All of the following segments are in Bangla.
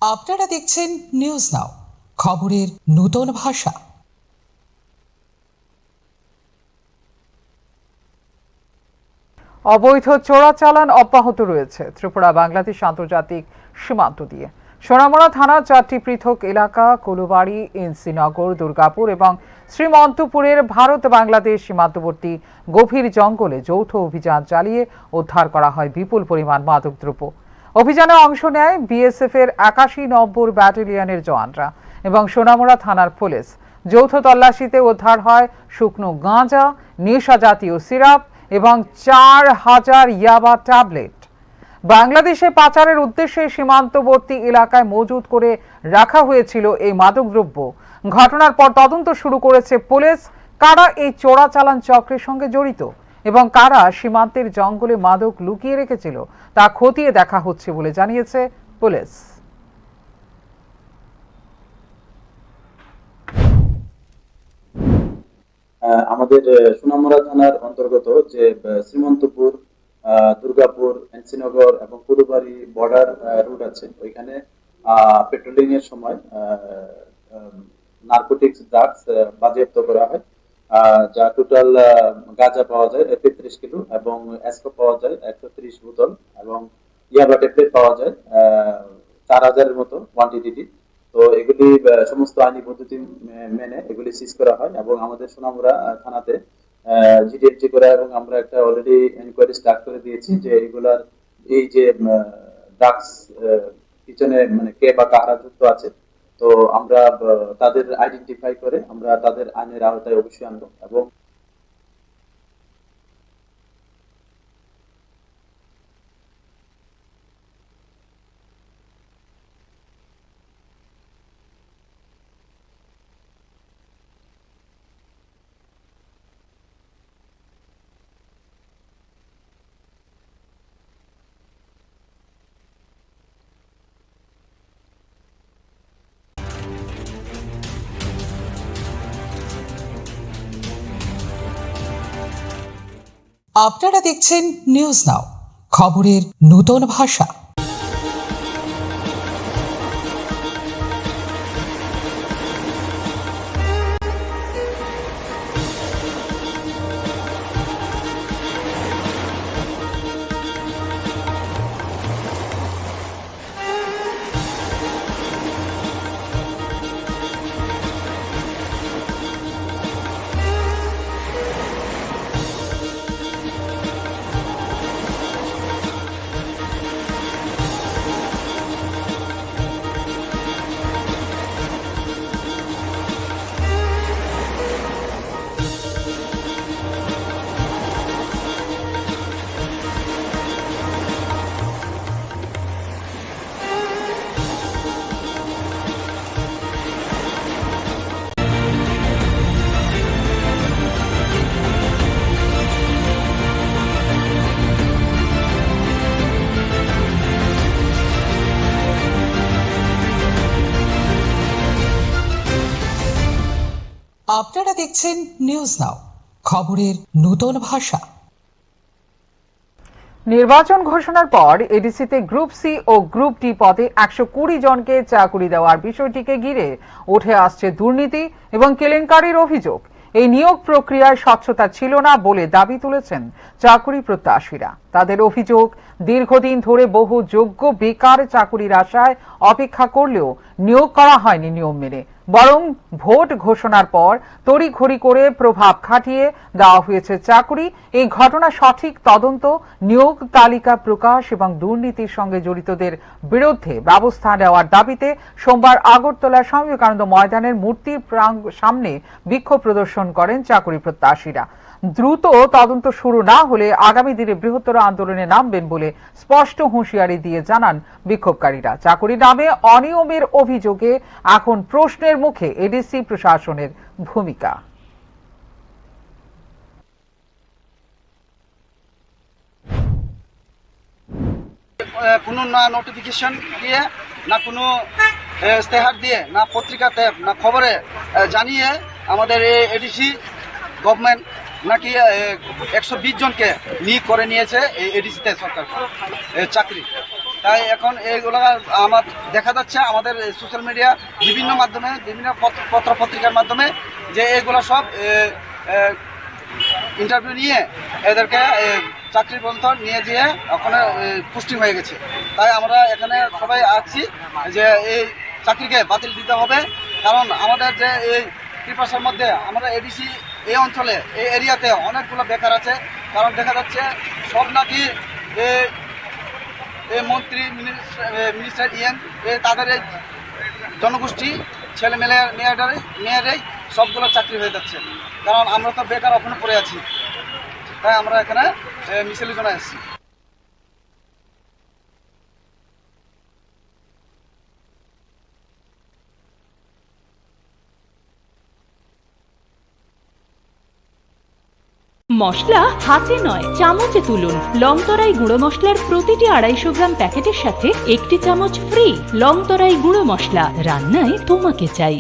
আপনারা দেখছেন নিউজ নাও, খবরের নতুন ভাষা। অবৈধ চোরাচালান অব্যাহত রয়েছে ত্রিপুরা বাংলাদেশ আন্তর্জাতিক সীমান্ত দিয়ে। সোনামুড়া থানার 4টি পৃথক এলাকা কুলুবাড়ি, এনসিনগর, দুর্গাপুর এবং শ্রীমন্তপুরের ভারত বাংলাদেশ সীমান্তবর্তী গভীর জঙ্গলে যৌথ অভিযান চালিয়ে উদ্ধার করা হয় বিপুল পরিমাণ মাদকদ্রব্য। অভিযানে অংশ নেয় বিএসএফ এর 81 নম্বর ব্যাটালিয়নের জওয়ানরা এবং সোনামুড়া থানার পুলিশ। যৌথ তল্লাশিতে উদ্ধার হয় শুকনো গাঁজা, নেশা জাতীয় সিরাপ এবং 4000 ইয়াবা ট্যাবলেট। বাংলাদেশে পাচারের উদ্দেশ্যে সীমান্তবর্তী এলাকায় মজুত করে রাখা হয়েছিল এই মাদকদ্রব্য। ঘটনার পর তদন্ত শুরু করেছে পুলিশ। কারা এই চোরাচালান চক্রের সঙ্গে জড়িত এবং কারা সীমান্তের জঙ্গলে মাদক লুকিয়ে রেখেছিল তা খতিয়ে দেখা হচ্ছে বলে জানিয়েছে পুলিশ। আমাদের সোনামুড়া থানার অন্তর্গত যে শ্রীমন্তপুর, দুর্গাপুর, এনসিনগর এবং কুলুবাড়ি বর্ডার রুট আছে, ওইখানে পেট্রোলিং এর সময় নার্কোটিক্স ড্রাগস বাজেয়াপ্ত করা হয়, যা টোটাল গাঁজা পাওয়া যায় 33 কিলো এবং এসকো পাওয়া যায় 130 বোতল এবং ইয়াবা ট্যাবলেট পাওয়া যায় 4000-এর মতো কোয়ান্টিটি। তো এগুলি সমস্ত আইনি পদ্ধতি মেনে এগুলি সিজ করা হয় এবং আমাদের সোনামুড়া থানাতে জিডিএমজি করা এবং আমরা একটা অলরেডি এনকোয়ারি স্টার্ট করে দিয়েছি যে এগুলার এই যে ড্রাগস পিছনে মানে কে বা কারা যুক্ত আছে, তো আমরা তাদের আইডেন্টিফাই করে আমরা তাদের আইনের আওতায় অবশ্যই আনবো। এবং আপনারা দেখছেন নিউজ নাও, খবরের নতুন ভাষা। আপনারা দেখছেন নিউজ নাও, খবরের নতুন ভাষা। নির্বাচন ঘোষণার পর এডিসিতে গ্রুপ সি ও গ্রুপ ডি পদে 120 জনকে চাকরি দেওয়ার বিষয়টিকে ঘিরে উঠে আসছে দুর্নীতি এবং কেলেঙ্কারির অভিযোগ। এই নিয়োগ প্রক্রিয়ায় স্বচ্ছতা ছিল না বলে দাবি তুলেছেন চাকরি প্রত্যাশীরা। তাদের অভিযোগ, দীর্ঘদিন ধরে বহু যোগ্য বেকার চাকরির আশায় অপেক্ষা করলেও নিয়োগ করা হয়নি নিয়ম মেনে, বরং ভোট ঘোষণার পর তড়িঘড়ি করে প্রভাব খাটিয়ে দেওয়া হয়েছে চাকরি। এই ঘটনা সঠিক তদন্ত, নিয়োগ তালিকা প্রকাশ এবং দুর্নীতির সঙ্গে জড়িতদের বিরুদ্ধে ব্যবস্থা নেওয়ার দাবিতে সোমবার আগরতলা স্বামী বিবেকানন্দ ময়দানের মূর্তির সামনে বিক্ষোভ প্রদর্শন করেন চাকরি প্রত্যাশীরা। দ্রুত তদন্ত শুরু না হলে আগামী দিনে বৃহত্তর আন্দোলনে নামবেন বলে স্পষ্ট হুঁশিয়ারি দিয়ে জানান বিক্ষোভকারীরা। চাকরি নামে অনিয়মের অভিযোগে এখন প্রশ্নের মুখে এডিসি প্রশাসনের ভূমিকা। কোনো না নোটিফিকেশন দিয়ে, না কোনো ইশতেহার দিয়ে, না পত্রিকাতে, না খবরে জানিয়ে আমাদের এডিসি গভর্নমেন্ট নাকি 120 জনকে নিয়োগ করে নিয়েছে এই এডিসিতে সরকার চাকরি। তাই এখন এইগুলা আমার দেখা যাচ্ছে আমাদের সোশ্যাল মিডিয়া বিভিন্ন মাধ্যমে, বিভিন্ন পত্র পত্রিকার মাধ্যমে যে এইগুলা সব ইন্টারভিউ নিয়ে এদেরকে চাকরির বন্ধন নিয়ে যেয়ে ওখানে পুষ্টি হয়ে গেছে। তাই আমরা এখানে সবাই আছি যে এই চাকরিকে বাতিল দিতে হবে, কারণ আমাদের যে এই ত্রিপাশার মধ্যে আমরা এডিসি এই অঞ্চলে এই এরিয়াতে অনেকগুলো বেকার আছে। কারণ দেখা যাচ্ছে সব নাকি এই মন্ত্রী মিনিস্টার তাদের এই জনগোষ্ঠী ছেলে মেয়েরাই সবগুলো চাকরি হয়ে যাচ্ছে। কারণ আমরা তো বেকার ওখানে পড়ে আছি, তাই আমরা এখানে মিছিলে জন্য এসেছি। মশলা হাতে নয় চামচে তুলুন। লংতরাই গুঁড়ো মশলার প্রতিটি 250 গ্রাম প্যাকেটের সাথে 1টি চামচ ফ্রি। লংতরাই গুঁড়ো মশলা, রান্নায় তোমাকে চাই।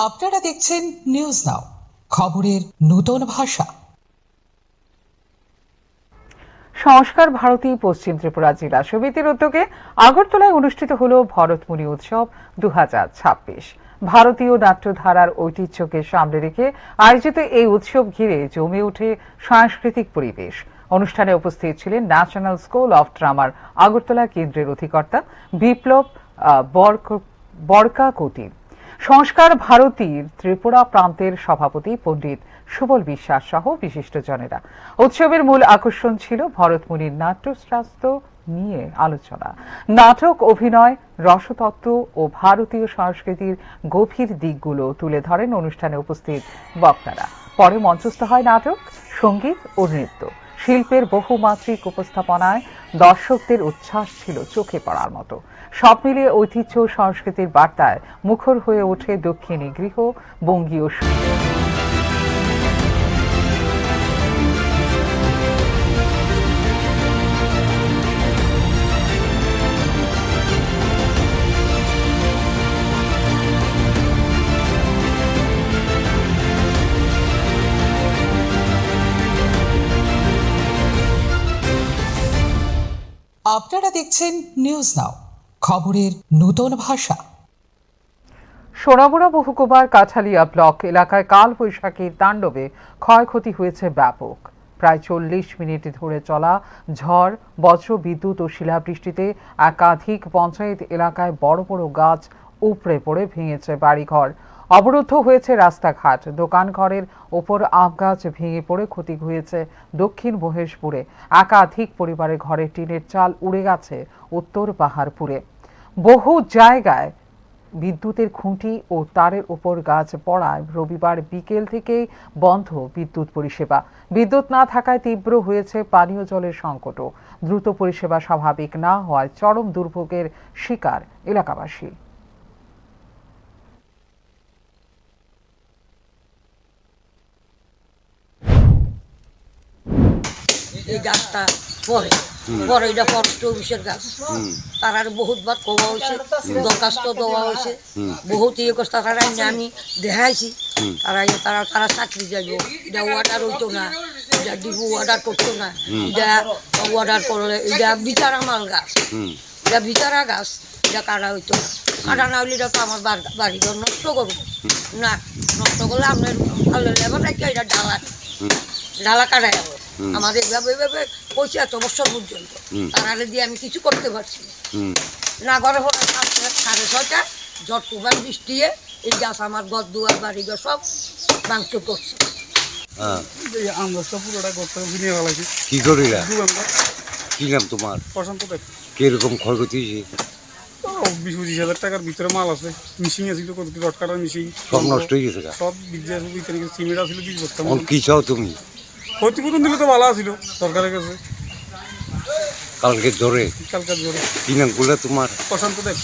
আপনারা দেখছেন নিউজ নাও, খবরের নতুন ভাষা। সংস্কার ভারতী পশ্চিম ত্রিপুরা জেলা সমিতির উদ্যোগে আগরতলায় অনুষ্ঠিত হল ভরতমুনি উৎসব 2026। ভারতীয় নাট্যধারার ঐতিহ্যকে সামনে রেখে আয়োজিত এই উৎসব ঘিরে জমে ওঠে সাংস্কৃতিক পরিবেশ। অনুষ্ঠানে উপস্থিত ছিলেন ন্যাশনাল স্কুল অফ ড্রামার আগরতলা কেন্দ্রের অধিকর্তা বিপ্লব বরকাকতি, সংস্কার ভারতীর ত্রিপুরা প্রান্তের সভাপতি পণ্ডিত সুবল বিশ্বাস সহ বিশিষ্টজনেরা। উৎসবের মূল আকর্ষণ ছিল ভরতমুনির নাট্যশাস্ত্র নিয়ে আলোচনা, নাটক, অভিনয়, রসতত্ত্ব ও ভারতীয় সংস্কৃতির গভীর দিকগুলো তুলে ধরেন অনুষ্ঠানে উপস্থিত বক্তারা। পরে মঞ্চস্থ হয় নাটক, সঙ্গীত ও নৃত্য। শিল্পের বহুমাত্রিক উপস্থাপনায় দর্শকদের উচ্ছ্বাস ছিল চোখে পড়ার মতো। সব মিলিয়ে ঐতিহ্য সংস্কৃতির বার্তায় মুখর হয়ে ওঠে দক্ষিণী গৃহ বঙ্গীয়। আপনারা দেখছেন নিউজ নাও, খবরের নতুন ভাষা। সোনামুড়া মহকুমার কাঠালিয়া ব্লক এলাকায় কাল বৈশাখীর তাণ্ডবে ক্ষয়ক্ষতি হয়েছে ব্যাপক। প্রায় 40 মিনিট ধরে চলা ঝড়, বজ্র বিদ্যুৎ ও শিলাবৃষ্টিতে একাধিক পঞ্চায়েত এলাকায় বড় বড় গাছ উপড়ে পড়ে ভেঙেছে বাড়িঘর, অবরুদ্ধ হয়েছে রাস্তাঘাট। দোকানঘরের ওপর আম গাছ ভেঙে পড়ে ক্ষতি হয়েছে দক্ষিণ মহেশপুরে। একাধিক পরিবারের ঘরে টিনের চাল উড়ে গেছে উত্তর পাহাড়পুরে। বহু জায়গায় বিদ্যুতের খুঁটি ও তারের উপর গাছ পড়ায় রবিবার বিকেল থেকেই বন্ধ বিদ্যুৎ পরিষেবা। বিদ্যুৎ না থাকায় তীব্র হয়েছে পানীয় জলের সংকটও। দ্রুত পরিষেবা স্বাভাবিক না হওয়ায় চরম দুর্ভোগের শিকার এলাকাবাসী। এই গাছটা পরে এটা ফরেস্ট অফিসের গাছ। তারা বহুতবার কোয়া হয়েছে, দরখাস্ত দেওয়া হয়েছে, বহুত ইয়ে করছে। তারা আমি দেখাইছি, তারা চাকরি যাইব, এটা অর্ডার হইতো না, এটা ডিপু অর্ডার করতো না, এটা অর্ডার করলে এটা বিচারা মাল গাছ, এটা বিচারা গাছ, এটা কাটা হইতো না। কাটা না হইলে এটা তো আমার বাড়িঘর নষ্ট করবো না, নষ্ট করলে আপনার ভালো লেবার রাখি এটা ডালা কাটাই যাবো। আমাদের এভাবে পৌঁছে এত বছর পর্যন্ত তারা দিয়ে আমি কিছু করতে পারছি না। ঘরে হলো 6:30 ঝড় তুফান বৃষ্টি, এই গাছ আমার ঘর দুয়ার বাড়ি ঘর সব ভাঙচুর করছে। কি করি কি নাম তোমার? কিরকম ক্ষয়ক্ষতি হয়েছে? 20-25 হাজার টাকার ভিতরে মাল আছে, মিশিং আছিল, রড কাটার মিশিং সব নষ্ট হয়ে গেছে। সব বিদ্যুৎ সিমেন্ট আছিল 20 বস্তা। কি চাও তুমি? ক্ষতিপূরণ দিলে তো ভালো আছিল সরকারের কাছে। কালকে জোরে কালকে জোরে কি নাম বলে তোমার? প্রশান্ত দেব।